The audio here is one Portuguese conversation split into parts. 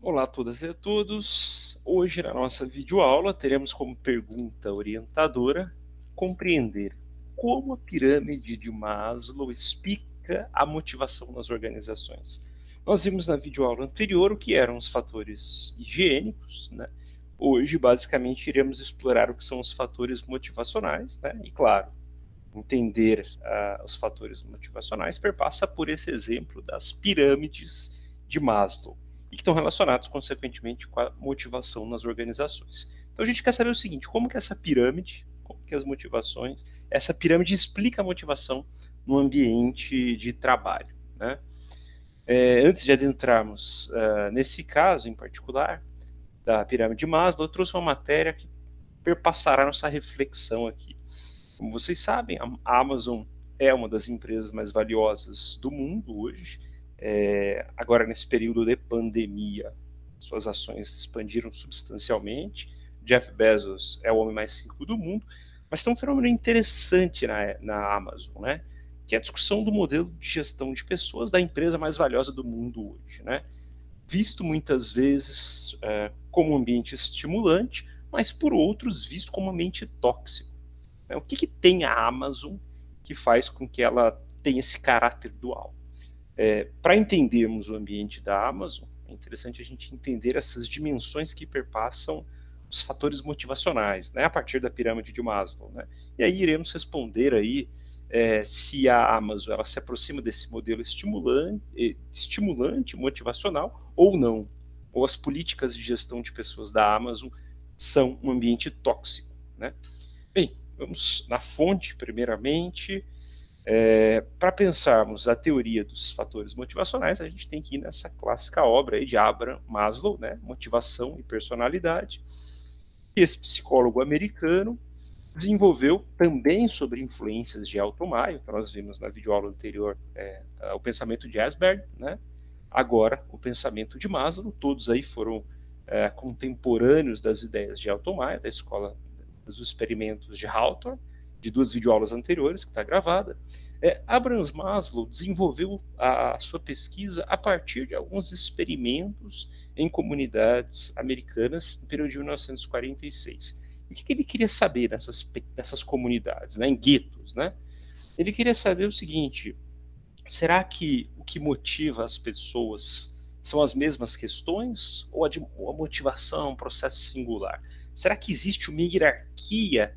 Olá a todas e a todos. Hoje, na nossa videoaula, teremos como pergunta orientadora compreender como a pirâmide de Maslow explica a motivação nas organizações. Nós vimos na videoaula anterior o que eram os fatores higiênicos, né? Hoje, basicamente, iremos explorar o que são os fatores motivacionais, né? E, claro, entender os fatores motivacionais perpassa por esse exemplo das pirâmides de Maslow e que estão relacionados, consequentemente, com a motivação nas organizações. Então a gente quer saber o seguinte, como que essa pirâmide, como que as motivações, essa pirâmide explica a motivação no ambiente de trabalho, né? Antes de adentrarmos nesse caso em particular, da pirâmide de Maslow, eu trouxe uma matéria que perpassará nossa reflexão aqui. Como vocês sabem, a Amazon é uma das empresas mais valiosas do mundo hoje. Agora, nesse período de pandemia, suas ações expandiram substancialmente. Jeff Bezos é o homem mais rico do mundo, mas tem um fenômeno interessante na Amazon, né? Que é a discussão do modelo de gestão de pessoas da empresa mais valiosa do mundo hoje, né? Visto muitas vezes como um ambiente estimulante, mas por outros visto como um ambiente tóxico. O que tem a Amazon que faz com que ela tenha esse caráter dual? Para entendermos o ambiente da Amazon, é interessante a gente entender essas dimensões que perpassam os fatores motivacionais, né, a partir da pirâmide de Maslow, né? E aí iremos responder aí se a Amazon ela se aproxima desse modelo estimulante, motivacional ou não, ou as políticas de gestão de pessoas da Amazon são um ambiente tóxico, né? Bem, vamos na fonte, primeiramente. Para pensarmos a teoria dos fatores motivacionais, a gente tem que ir nessa clássica obra aí de Abraham Maslow, né, Motivação e Personalidade, que esse psicólogo americano desenvolveu também sobre influências de Alto Maio, que nós vimos na videoaula anterior, o pensamento de Asberg, né? Agora o pensamento de Maslow, todos aí foram contemporâneos das ideias de Alto Maio, da escola dos experimentos de Hawthorne, de duas videoaulas anteriores, que está gravada. Abraham Maslow desenvolveu a sua pesquisa a partir de alguns experimentos em comunidades americanas no período de 1946. O que ele queria saber nessas comunidades, né, em guetos, né? Ele queria saber o seguinte: será que o que motiva as pessoas são as mesmas questões ou a motivação é um processo singular? Será que existe uma hierarquia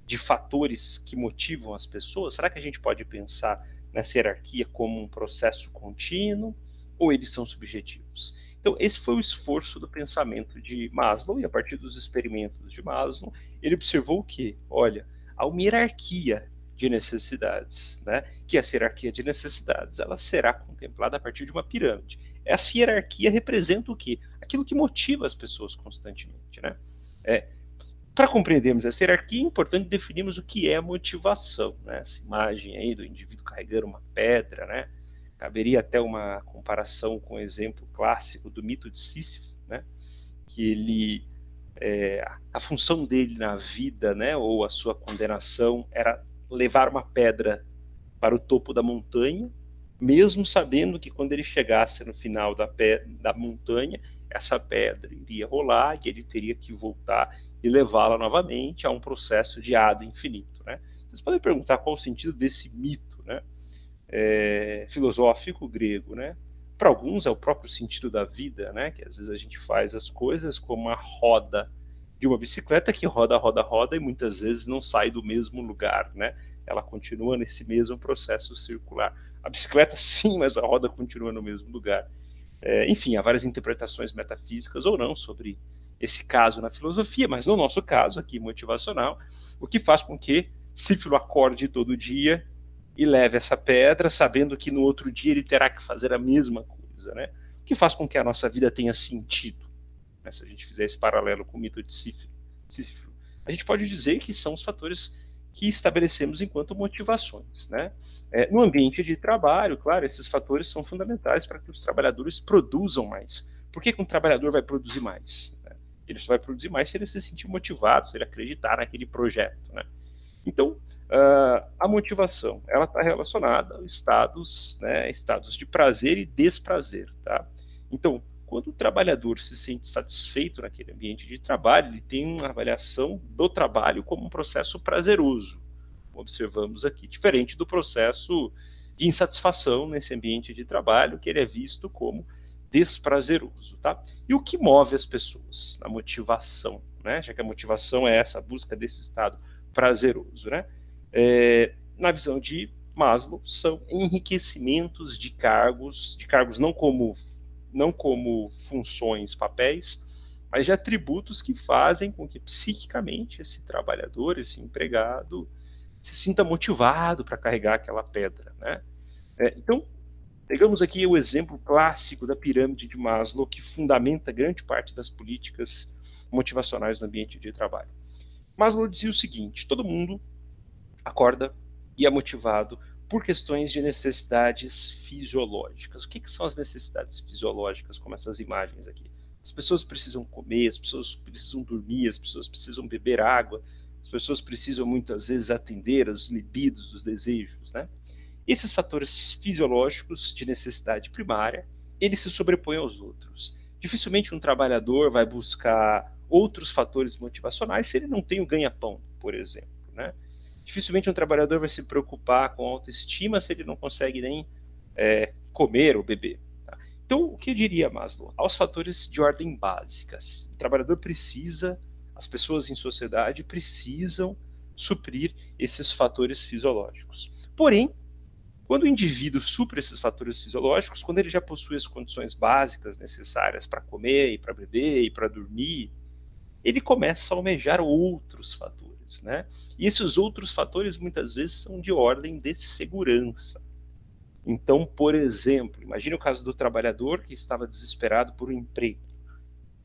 de fatores que motivam as pessoas? Será que a gente pode pensar nessa hierarquia como um processo contínuo ou eles são subjetivos? Então, esse foi o esforço do pensamento de Maslow, e a partir dos experimentos de Maslow, ele observou que, olha, há uma hierarquia de necessidades, né? Que essa hierarquia de necessidades ela será contemplada a partir de uma pirâmide. Essa hierarquia representa o quê? Aquilo que motiva as pessoas constantemente, né? Para compreendermos essa hierarquia, é importante definirmos o que é motivação, né? Essa imagem aí do indivíduo carregando uma pedra, né? Caberia até uma comparação com o exemplo clássico do mito de Sísifo, né? Que ele a função dele na vida, né, ou a sua condenação era levar uma pedra para o topo da montanha, mesmo sabendo que quando ele chegasse no final da montanha, essa pedra iria rolar e ele teria que voltar e levá-la novamente a um processo de ado infinito, né? Vocês podem perguntar qual o sentido desse mito, né? Filosófico grego, né? Para alguns é o próprio sentido da vida, né? Que às vezes a gente faz as coisas como a roda de uma bicicleta que roda, roda, roda e muitas vezes não sai do mesmo lugar, né? Ela continua nesse mesmo processo circular. A bicicleta sim, mas a roda continua no mesmo lugar. Enfim, há várias interpretações metafísicas ou não sobre esse caso na filosofia, mas no nosso caso aqui motivacional, o que faz com que Sífilo acorde todo dia e leve essa pedra, sabendo que no outro dia ele terá que fazer a mesma coisa, né? O que faz com que a nossa vida tenha sentido, né? Se a gente fizer esse paralelo com o mito de Sísifo, a gente pode dizer que são os fatores que estabelecemos enquanto motivações, né? No ambiente de trabalho, claro, esses fatores são fundamentais para que os trabalhadores produzam mais. Por que um trabalhador vai produzir mais? Né? Ele só vai produzir mais se ele se sentir motivado, se ele acreditar naquele projeto, né? Então, a motivação, ela está relacionada a estados, né, estados de prazer e desprazer, tá? Então, quando o trabalhador se sente satisfeito naquele ambiente de trabalho, ele tem uma avaliação do trabalho como um processo prazeroso, como observamos aqui, diferente do processo de insatisfação nesse ambiente de trabalho, que ele é visto como desprazeroso, tá? E o que move as pessoas? A motivação, né? Já que a motivação é essa, a busca desse estado prazeroso, né? Na visão de Maslow, são enriquecimentos de cargos não como funções, papéis, mas de atributos que fazem com que psiquicamente esse trabalhador, esse empregado, se sinta motivado para carregar aquela pedra, né? Então, pegamos aqui o exemplo clássico da pirâmide de Maslow, que fundamenta grande parte das políticas motivacionais no ambiente de trabalho. Maslow dizia o seguinte: todo mundo acorda e é motivado por questões de necessidades fisiológicas. O que são as necessidades fisiológicas, como essas imagens aqui? As pessoas precisam comer, as pessoas precisam dormir, as pessoas precisam beber água, as pessoas precisam muitas vezes atender aos libidos, os desejos, né? Esses fatores fisiológicos de necessidade primária, eles se sobrepõem aos outros. Dificilmente um trabalhador vai buscar outros fatores motivacionais se ele não tem o ganha-pão, por exemplo, né? Dificilmente um trabalhador vai se preocupar com autoestima se ele não consegue nem comer ou beber. Tá? Então, o que diria Maslow? Aos fatores de ordem básica. O trabalhador precisa, as pessoas em sociedade precisam suprir esses fatores fisiológicos. Porém, quando o indivíduo supre esses fatores fisiológicos, quando ele já possui as condições básicas necessárias para comer, e para beber, e para dormir, ele começa a almejar outros fatores, né? E esses outros fatores muitas vezes são de ordem de segurança. Então, por exemplo, imagine o caso do trabalhador que estava desesperado por um emprego.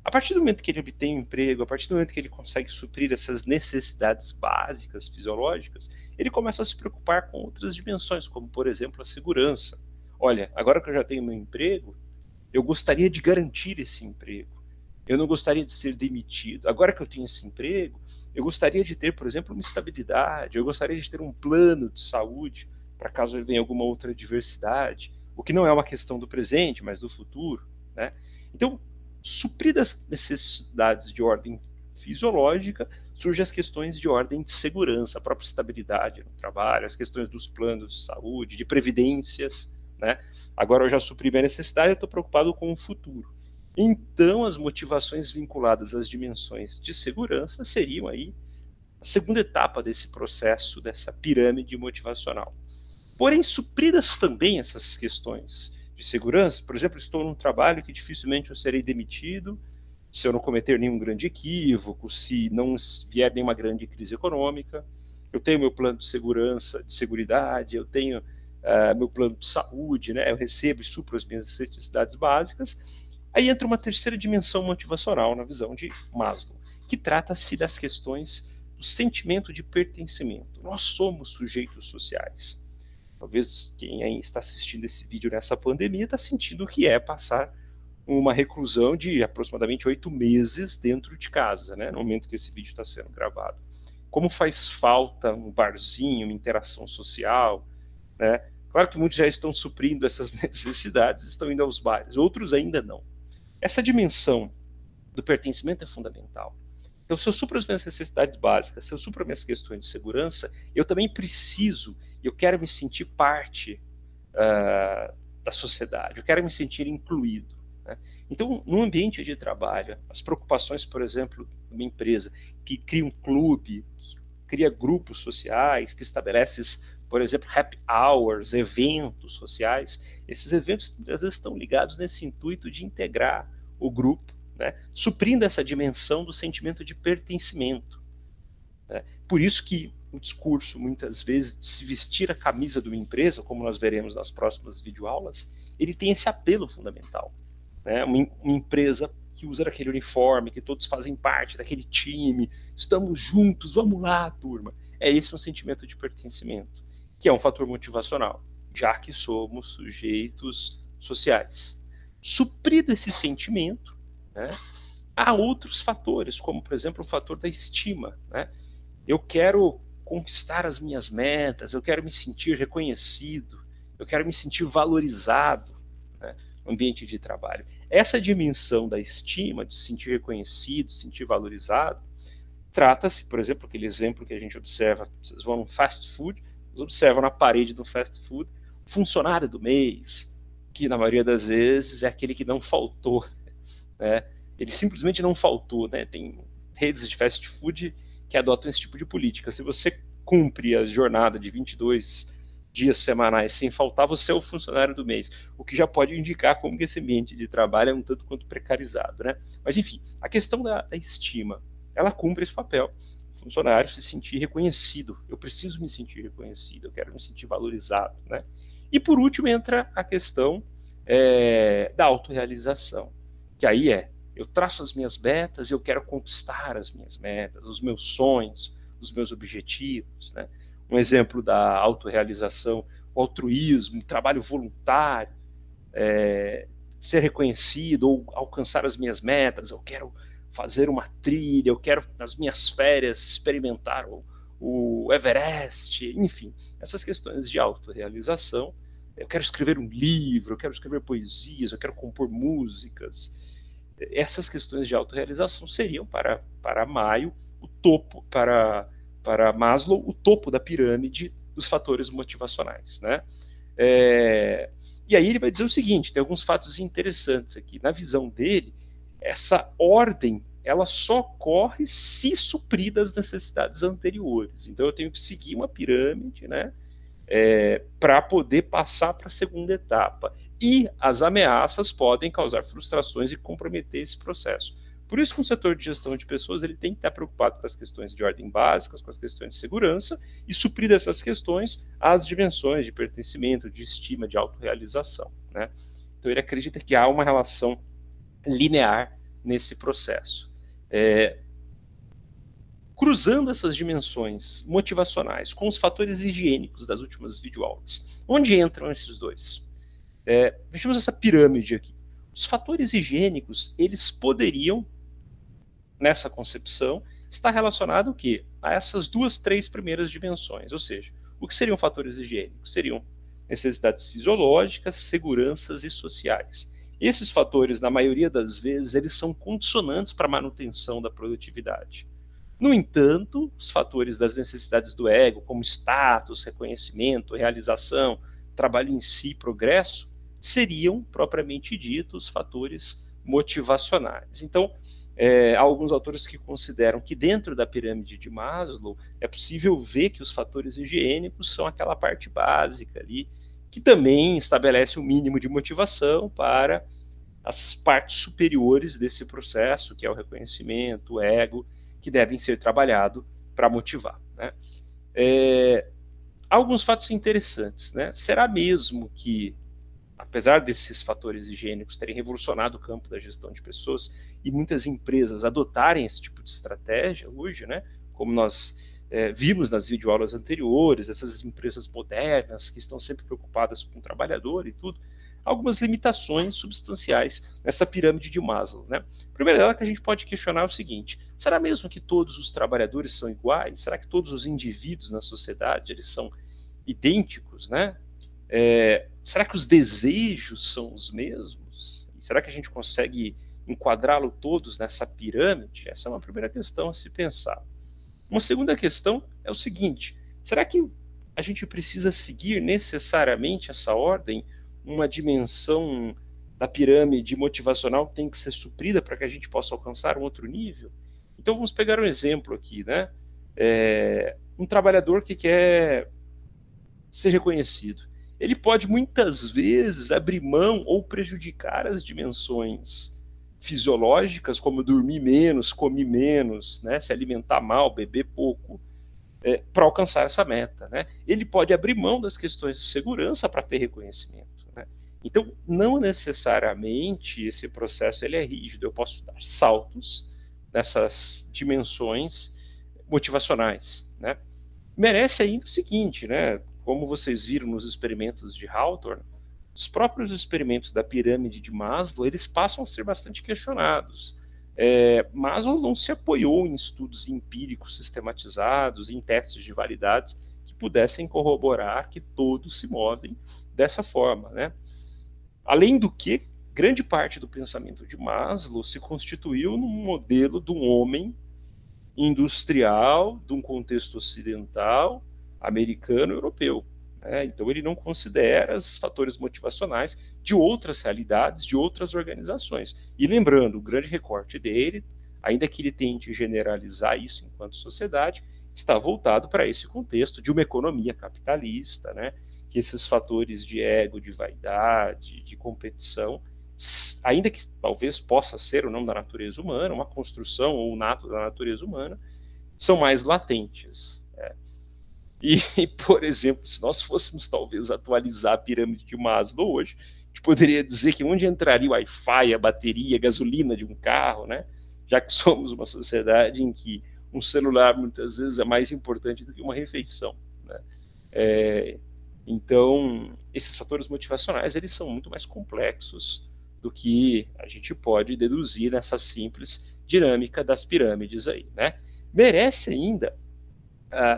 A partir do momento que ele obtém um emprego, a partir do momento que ele consegue suprir essas necessidades básicas fisiológicas, ele começa a se preocupar com outras dimensões, como, por exemplo, a segurança. Olha, agora que eu já tenho meu emprego, eu gostaria de garantir esse emprego. Eu não gostaria de ser demitido. Agora que eu tenho esse emprego, eu gostaria de ter, por exemplo, uma estabilidade. Eu gostaria de ter um plano de saúde para caso venha alguma outra adversidade, o que não é uma questão do presente, mas do futuro, né? Então, supridas as necessidades de ordem fisiológica, surgem as questões de ordem de segurança, a própria estabilidade no trabalho, as questões dos planos de saúde, de previdências, né? Agora eu já supri minha necessidade, eu estou preocupado com o futuro. Então, as motivações vinculadas às dimensões de segurança seriam aí a segunda etapa desse processo, dessa pirâmide motivacional. Porém, supridas também essas questões de segurança, por exemplo, estou num trabalho que dificilmente eu serei demitido se eu não cometer nenhum grande equívoco, se não vier nenhuma grande crise econômica, eu tenho meu plano de segurança, de seguridade, eu tenho meu plano de saúde, né? Eu recebo e supro as minhas necessidades básicas. Aí entra uma terceira dimensão motivacional na visão de Maslow, que trata-se das questões do sentimento de pertencimento. Nós somos sujeitos sociais. Talvez quem aí está assistindo esse vídeo nessa pandemia está sentindo o que é passar uma reclusão de aproximadamente 8 meses dentro de casa, né, no momento que esse vídeo está sendo gravado. Como faz falta um barzinho, uma interação social, né? Claro que muitos já estão suprindo essas necessidades, estão indo aos bares, outros ainda não. Essa dimensão do pertencimento é fundamental. Então, se eu supro as minhas necessidades básicas, se eu supro as minhas questões de segurança, eu também preciso, eu quero me sentir parte da sociedade, eu quero me sentir incluído, né? Então, no ambiente de trabalho, as preocupações, por exemplo, de uma empresa que cria um clube, que cria grupos sociais, que estabelece, por exemplo, happy hours, eventos sociais, esses eventos às vezes estão ligados nesse intuito de integrar o grupo, né, suprindo essa dimensão do sentimento de pertencimento, né? Por isso que o discurso, muitas vezes, de se vestir a camisa de uma empresa, como nós veremos nas próximas videoaulas, ele tem esse apelo fundamental, né? Uma empresa que usa aquele uniforme, que todos fazem parte daquele time, estamos juntos, vamos lá, turma. Esse um sentimento de pertencimento, que é um fator motivacional, já que somos sujeitos sociais. Suprido esse sentimento, né, há outros fatores, como, por exemplo, o fator da estima, né? Eu quero conquistar as minhas metas, eu quero me sentir reconhecido, eu quero me sentir valorizado, né? ambiente de trabalho. Essa dimensão da estima, de se sentir reconhecido, se sentir valorizado, trata-se, por exemplo, aquele exemplo que a gente observa, vocês vão num fast food, vocês observam na parede do fast food, funcionário do mês, que na maioria das vezes é aquele que não faltou, né? Ele simplesmente não faltou, né? Tem redes de fast food que adotam esse tipo de política. Se você cumpre a jornada de 22 dias semanais sem faltar, você é o funcionário do mês, o que já pode indicar como que esse ambiente de trabalho é um tanto quanto precarizado, né? Mas enfim, a questão da estima, ela cumpre esse papel. O funcionário se sentir reconhecido. Eu preciso me sentir reconhecido, eu quero me sentir valorizado, né? E por último entra a questão da autorrealização, que aí eu traço as minhas metas, eu quero conquistar as minhas metas, os meus sonhos, os meus objetivos, né? Um exemplo da autorrealização, o altruísmo, o trabalho voluntário, ser reconhecido ou alcançar as minhas metas, eu quero fazer uma trilha, eu quero nas minhas férias experimentar o Everest, enfim, essas questões de autorrealização. Eu quero escrever um livro, eu quero escrever poesias, eu quero compor músicas. Essas questões de autorrealização seriam para Maio o topo, para Maslow, o topo da pirâmide dos fatores motivacionais, né? E aí ele vai dizer o seguinte, tem alguns fatos interessantes aqui. Na visão dele, essa ordem ela só ocorre se suprir as necessidades anteriores. Então eu tenho que seguir uma pirâmide, né? Para poder passar para a segunda etapa. E as ameaças podem causar frustrações e comprometer esse processo. Por isso que um setor de gestão de pessoas ele tem que estar preocupado com as questões de ordem básicas, com as questões de segurança e suprir dessas questões as dimensões de pertencimento, de estima, de autorrealização, né? Então ele acredita que há uma relação linear nesse processo. Cruzando essas dimensões motivacionais com os fatores higiênicos das últimas videoaulas, onde entram esses dois? Vejamos essa pirâmide aqui. Os fatores higiênicos, eles poderiam, nessa concepção, estar relacionado a essas duas, três primeiras dimensões, ou seja, o que seriam fatores higiênicos? Seriam necessidades fisiológicas, seguranças e sociais. Esses fatores, na maioria das vezes, eles são condicionantes para a manutenção da produtividade. No entanto, os fatores das necessidades do ego, como status, reconhecimento, realização, trabalho em si, progresso, seriam, propriamente dito, os fatores motivacionais. Então, há alguns autores que consideram que dentro da pirâmide de Maslow é possível ver que os fatores higiênicos são aquela parte básica ali, que também estabelece um mínimo de motivação para as partes superiores desse processo, que é o reconhecimento, o ego, que devem ser trabalhados para motivar, né? Alguns fatos interessantes, né? Será mesmo que, apesar desses fatores higiênicos terem revolucionado o campo da gestão de pessoas e muitas empresas adotarem esse tipo de estratégia hoje, né? Como nós vimos nas videoaulas anteriores, essas empresas modernas que estão sempre preocupadas com o trabalhador e tudo, algumas limitações substanciais nessa pirâmide de Maslow, né? A primeira dela que a gente pode questionar é o seguinte: será mesmo que todos os trabalhadores são iguais? Será que todos os indivíduos na sociedade eles são idênticos, né? Será que os desejos são os mesmos? Será que a gente consegue enquadrá-los todos nessa pirâmide? Essa é uma primeira questão a se pensar. Uma segunda questão é o seguinte: será que a gente precisa seguir necessariamente essa ordem? Uma dimensão da pirâmide motivacional tem que ser suprida para que a gente possa alcançar um outro nível? Então vamos pegar um exemplo aqui, né? Um trabalhador que quer ser reconhecido. Ele pode muitas vezes abrir mão ou prejudicar as dimensões fisiológicas, como dormir menos, comer menos, né? Se alimentar mal, beber pouco, para alcançar essa meta, né? Ele pode abrir mão das questões de segurança para ter reconhecimento. Então, não necessariamente esse processo ele é rígido. Eu posso dar saltos nessas dimensões motivacionais, né? Merece ainda o seguinte, né? Como vocês viram nos experimentos de Hawthorne, os próprios experimentos da pirâmide de Maslow, eles passam a ser bastante questionados. Maslow não se apoiou em estudos empíricos sistematizados, em testes de validades que pudessem corroborar que todos se movem dessa forma, né? Além do que, grande parte do pensamento de Maslow se constituiu num modelo de um homem industrial, de um contexto ocidental, americano, europeu. Né? Então ele não considera os fatores motivacionais de outras realidades, de outras organizações. E lembrando, o grande recorte dele, ainda que ele tente generalizar isso enquanto sociedade, está voltado para esse contexto de uma economia capitalista, né? Que esses fatores de ego, de vaidade, de competição, ainda que talvez possa ser o nome da natureza humana, uma construção ou nato da natureza humana, são mais latentes. Né? E, por exemplo, se nós fôssemos talvez atualizar a pirâmide de Maslow hoje, a gente poderia dizer que onde entraria o Wi-Fi, a bateria, a gasolina de um carro, né? Já que somos uma sociedade em que um celular muitas vezes é mais importante do que uma refeição. Né? Então, esses fatores motivacionais eles são muito mais complexos do que a gente pode deduzir nessa simples dinâmica das pirâmides aí, né? Merece ainda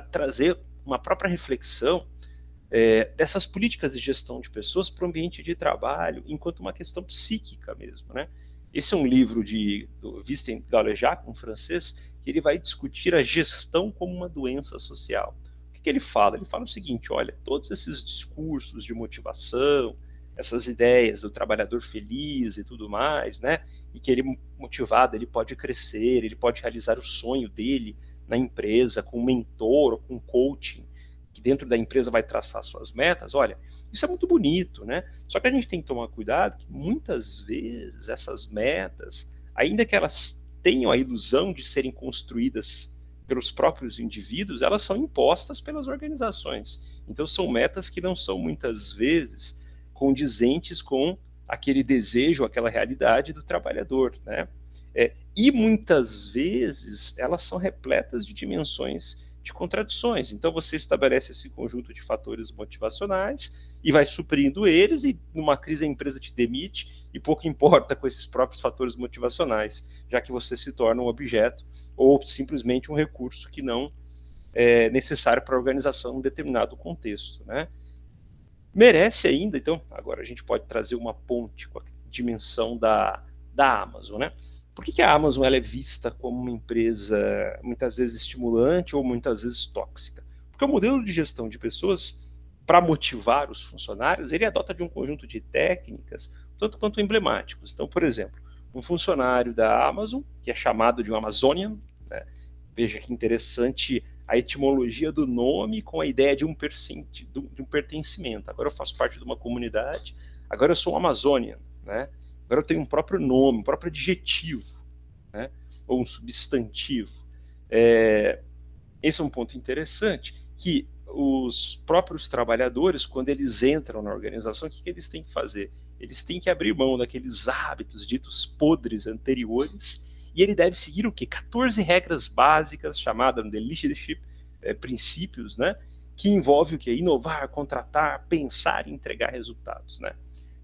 trazer uma própria reflexão dessas políticas de gestão de pessoas para o ambiente de trabalho enquanto uma questão psíquica mesmo, né? Esse é um livro do Vincent Gallejat, um francês, que ele vai discutir a gestão como uma doença social. O que ele fala? Ele fala o seguinte, olha, todos esses discursos de motivação, essas ideias do trabalhador feliz e tudo mais, né? E que ele motivado, ele pode crescer, ele pode realizar o sonho dele na empresa, com um mentor ou com um coaching, que dentro da empresa vai traçar suas metas. Olha, isso é muito bonito, né? Só que a gente tem que tomar cuidado que muitas vezes essas metas, ainda que elas tenham a ilusão de serem construídas pelos próprios indivíduos, elas são impostas pelas organizações. Então são metas que não são muitas vezes condizentes com aquele desejo, aquela realidade do trabalhador, né? E muitas vezes elas são repletas de dimensões de contradições. Então você estabelece esse conjunto de fatores motivacionais e vai suprindo eles, e numa crise a empresa te demite e pouco importa com esses próprios fatores motivacionais, já que você se torna um objeto ou simplesmente um recurso que não é necessário para a organização em um determinado contexto, né? Merece ainda, então, agora a gente pode trazer uma ponte com a dimensão da Amazon, né? Por que a Amazon ela é vista como uma empresa muitas vezes estimulante ou muitas vezes tóxica? Porque o modelo de gestão de pessoas, para motivar os funcionários, ele adota de um conjunto de técnicas, tanto quanto emblemáticos. Então, por exemplo, um funcionário da Amazon, que é chamado de um Amazonian, né? Veja que interessante a etimologia do nome com a ideia de um pertencimento. Agora eu faço parte de uma comunidade, agora eu sou um Amazonian, né? Agora eu tenho um próprio nome, um próprio adjetivo, né? Ou um substantivo. Esse é um ponto interessante, que os próprios trabalhadores, quando eles entram na organização, o que eles têm que fazer? Eles têm que abrir mão daqueles hábitos ditos podres anteriores, e ele deve seguir o quê? 14 regras básicas, chamadas de leadership princípios, né? Que envolve o quê? Inovar, contratar, pensar e entregar resultados, né?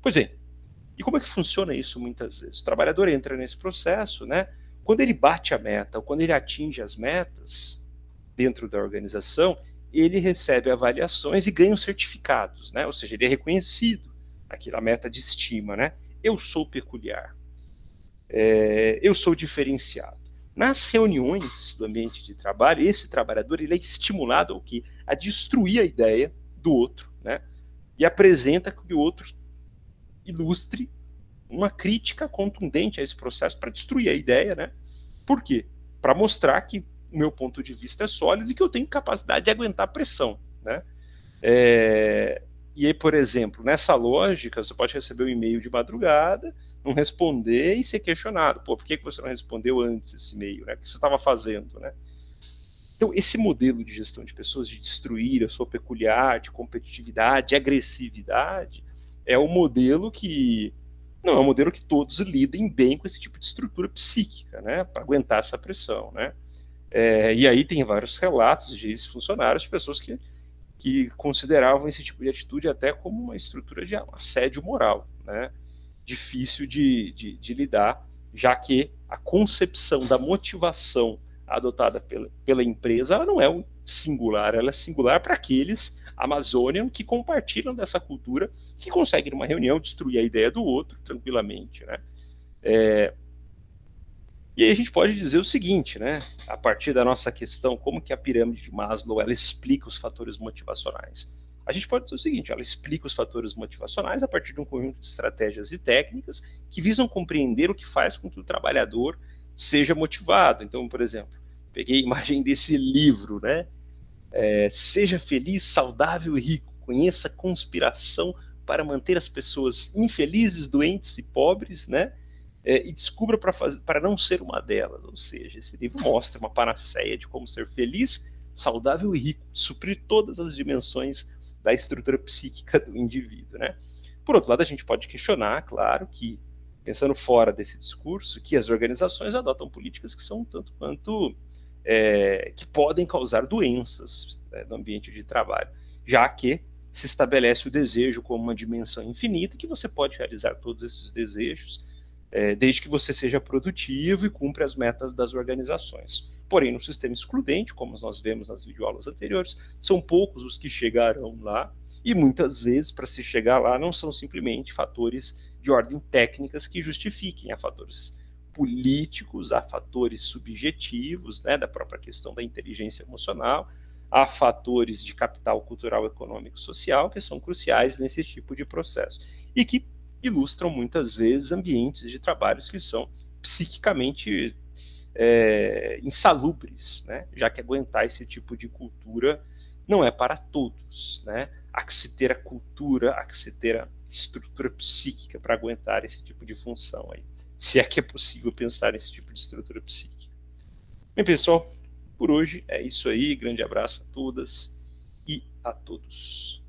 Pois bem, e como é que funciona isso muitas vezes? O trabalhador entra nesse processo, né? Quando ele bate a meta, ou quando ele atinge as metas dentro da organização, ele recebe avaliações e ganha os certificados, né? Ou seja, ele é reconhecido, aquela meta de estima, né? Eu sou peculiar, eu sou diferenciado. Nas reuniões do ambiente de trabalho, esse trabalhador ele é estimulado ao quê? A destruir a ideia do outro, né? E apresenta que o outro ilustre uma crítica contundente a esse processo para destruir a ideia, né? Por quê? Para mostrar que o meu ponto de vista é sólido e que eu tenho capacidade de aguentar pressão, né? E aí, por exemplo, nessa lógica, você pode receber um e-mail de madrugada, não responder e ser questionado. Pô, por que você não respondeu antes esse e-mail, né? O que você estava fazendo, né? Então, esse modelo de gestão de pessoas, de destruir a sua peculiar, de competitividade, de agressividade, é um modelo que não é um modelo que todos lidem bem com esse tipo de estrutura psíquica, né? Para aguentar essa pressão, né? E aí tem vários relatos de funcionários, de pessoas que consideravam esse tipo de atitude até como uma estrutura de assédio moral, né? Difícil de lidar, já que a concepção da motivação adotada pela empresa, ela não é singular, ela é singular para aqueles Amazonian que compartilham dessa cultura, que conseguem numa reunião destruir a ideia do outro tranquilamente, né? E aí a gente pode dizer o seguinte, né? A partir da nossa questão, como que a pirâmide de Maslow ela explica os fatores motivacionais? A gente pode dizer o seguinte, ela explica os fatores motivacionais a partir de um conjunto de estratégias e técnicas que visam compreender o que faz com que o trabalhador seja motivado. Então, por exemplo, peguei a imagem desse livro, né? Seja feliz, saudável e rico. Conheça a conspiração para manter as pessoas infelizes, doentes e pobres, né? E descubra para não ser uma delas. Ou seja, esse livro mostra uma panaceia de como ser feliz, saudável e rico, suprir todas as dimensões da estrutura psíquica do indivíduo, né? Por outro lado, a gente pode questionar, claro, que, pensando fora desse discurso, que as organizações adotam políticas que são tanto quanto que podem causar doenças, né, no ambiente de trabalho, já que se estabelece o desejo como uma dimensão infinita, que você pode realizar todos esses desejos, desde que você seja produtivo e cumpra as metas das organizações. Porém, no sistema excludente, como nós vemos nas videoaulas anteriores, são poucos os que chegarão lá, e muitas vezes, para se chegar lá, não são simplesmente fatores de ordem técnicas que justifiquem, há fatores políticos, há fatores subjetivos, né, da própria questão da inteligência emocional, há fatores de capital cultural, econômico, social, que são cruciais nesse tipo de processo, e que ilustram muitas vezes ambientes de trabalhos que são psiquicamente insalubres, né? Já que aguentar esse tipo de cultura não é para todos, né? Há que se ter a cultura, há que se ter a estrutura psíquica para aguentar esse tipo de função aí, se é que é possível pensar nesse tipo de estrutura psíquica. Bem, pessoal, por hoje é isso aí, grande abraço a todas e a todos.